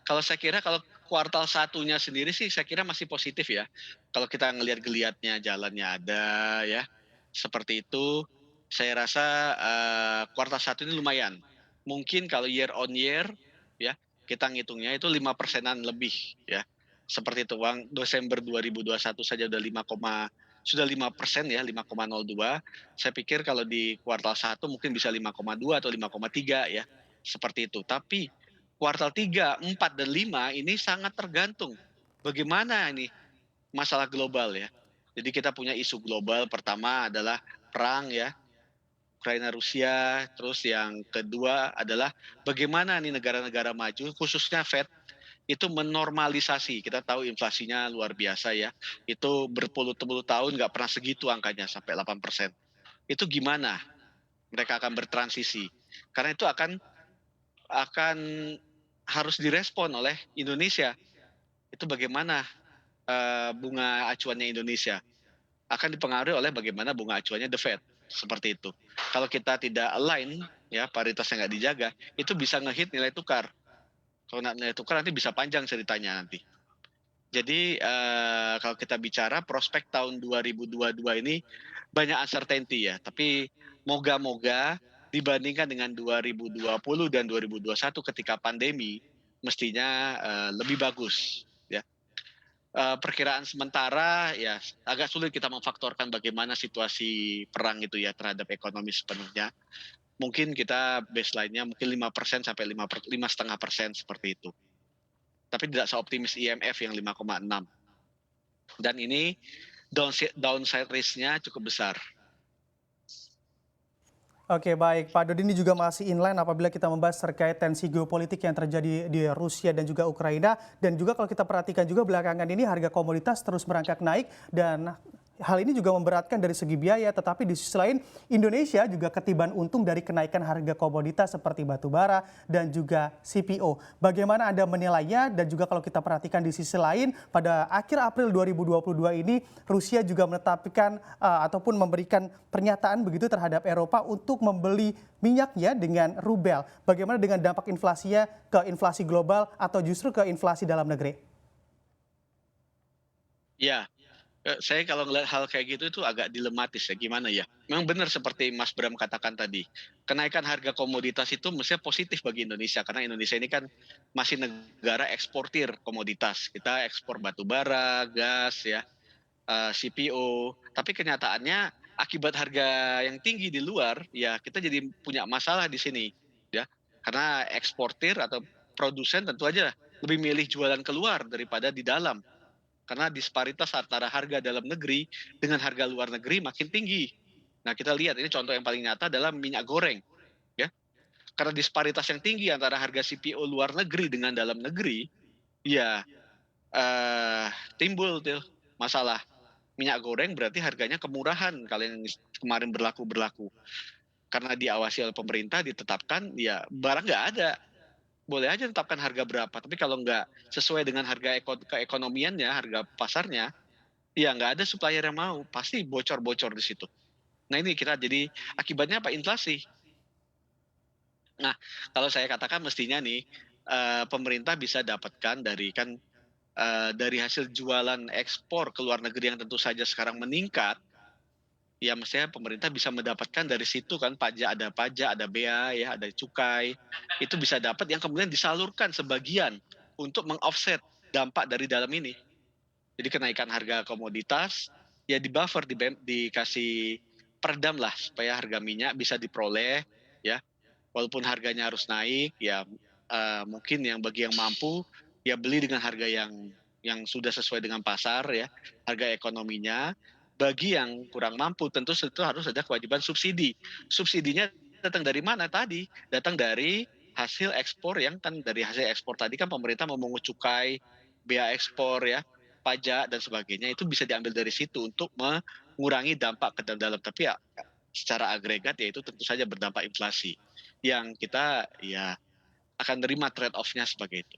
Kalau saya kira kalau kuartal satunya sendiri sih saya kira masih positif ya. Kalau kita ngelihat geliatnya, jalannya ada ya, seperti itu, saya rasa, kuartal satu ini lumayan. Mungkin kalau year on year ya, kita ngitungnya itu 5 persenan lebih ya, seperti itu. Desember 2021 saja udah 5% ya, 5,02. Saya pikir kalau di kuartal satu mungkin bisa 5,2 atau 5,3 ya, seperti itu. Tapi kuartal 3, 4, dan 5 ini sangat tergantung bagaimana ini masalah global ya. Jadi kita punya isu global, pertama adalah perang ya, Ukraina Rusia, terus yang kedua adalah bagaimana nih negara-negara maju khususnya Fed itu menormalisasi. Kita tahu inflasinya luar biasa ya, itu berpuluh-puluh tahun nggak pernah segitu angkanya sampai 8%. Itu gimana mereka akan bertransisi? Karena itu akan harus direspon oleh Indonesia. Itu bagaimana bunga acuannya Indonesia akan dipengaruhi oleh bagaimana bunga acuannya The Fed, seperti itu. Kalau kita tidak align, ya paritasnya nggak dijaga, itu bisa ngehit nilai tukar. Kalau nilai tukar nanti bisa panjang ceritanya nanti. Jadi kalau kita bicara prospek tahun 2022 ini banyak uncertainty ya, tapi moga-moga dibandingkan dengan 2020 dan 2021 ketika pandemi, mestinya lebih bagus ya. Perkiraan sementara ya agak sulit kita memfaktorkan bagaimana situasi perang itu ya terhadap ekonomi sepenuhnya. Mungkin kita baseline-nya mungkin 5% sampai 5,5% seperti itu. Tapi tidak seoptimis IMF yang 5,6. Dan ini downside risk-nya cukup besar. Oke, baik. Pak Dodi ini juga masih inline apabila kita membahas terkait tensi geopolitik yang terjadi di Rusia dan juga Ukraina. Dan juga kalau kita perhatikan juga belakangan ini harga komoditas terus merangkak naik dan hal ini juga memberatkan dari segi biaya, tetapi di sisi lain Indonesia juga ketiban untung dari kenaikan harga komoditas seperti batu bara dan juga CPO. Bagaimana Anda menilainya? Dan juga kalau kita perhatikan di sisi lain, pada akhir April 2022 ini Rusia juga menetapkan ataupun memberikan pernyataan begitu terhadap Eropa untuk membeli minyaknya dengan rubel. Bagaimana dengan dampak inflasinya ke inflasi global atau justru ke inflasi dalam negeri? Ya, saya kalau ngelihat hal kayak gitu itu agak dilematis ya, gimana ya. Memang benar seperti Mas Bram katakan tadi, kenaikan harga komoditas itu mestinya positif bagi Indonesia, karena Indonesia ini kan masih negara eksportir komoditas. Kita ekspor batu bara, gas ya, CPO. Tapi kenyataannya akibat harga yang tinggi di luar, ya kita jadi punya masalah di sini ya. Karena eksportir atau produsen tentu aja lebih milih jualan keluar daripada di dalam. Karena disparitas antara harga dalam negeri dengan harga luar negeri makin tinggi. Nah, kita lihat ini contoh yang paling nyata adalah minyak goreng ya. Karena disparitas yang tinggi antara harga CPO luar negeri dengan dalam negeri, ya timbul tuh masalah. Minyak goreng berarti harganya kemurahan kalau yang kemarin berlaku. Karena diawasi oleh pemerintah ditetapkan, ya barang nggak ada. Boleh aja tetapkan harga berapa, tapi kalau nggak sesuai dengan harga keekonomiannya, harga pasarnya, ya nggak ada supplier yang mau, pasti bocor-bocor di situ. Nah ini kita jadi akibatnya apa? Inflasi. Nah, kalau saya katakan mestinya nih, pemerintah bisa dapatkan dari hasil jualan ekspor ke luar negeri yang tentu saja sekarang meningkat, ya mestinya pemerintah bisa mendapatkan dari situ kan pajak, ada bea ya, ada cukai, itu bisa dapat yang kemudian disalurkan sebagian untuk meng-offset dampak dari dalam ini. Jadi kenaikan harga komoditas, ya di-buffer, dikasih peredam lah supaya harga minyak bisa diperoleh ya, walaupun harganya harus naik ya, mungkin bagi yang mampu, ya beli dengan harga yang sudah sesuai dengan pasar ya, harga ekonominya. Bagi yang kurang mampu tentu itu harus ada kewajiban subsidi. Subsidinya datang dari mana tadi? Datang dari hasil ekspor yang kan dari hasil ekspor tadi kan pemerintah memungut cukai, bea ekspor ya, pajak dan sebagainya itu bisa diambil dari situ untuk mengurangi dampak ke dalam. Tapi ya secara agregat ya itu tentu saja berdampak inflasi yang kita ya akan nerima trade off-nya sebagai itu.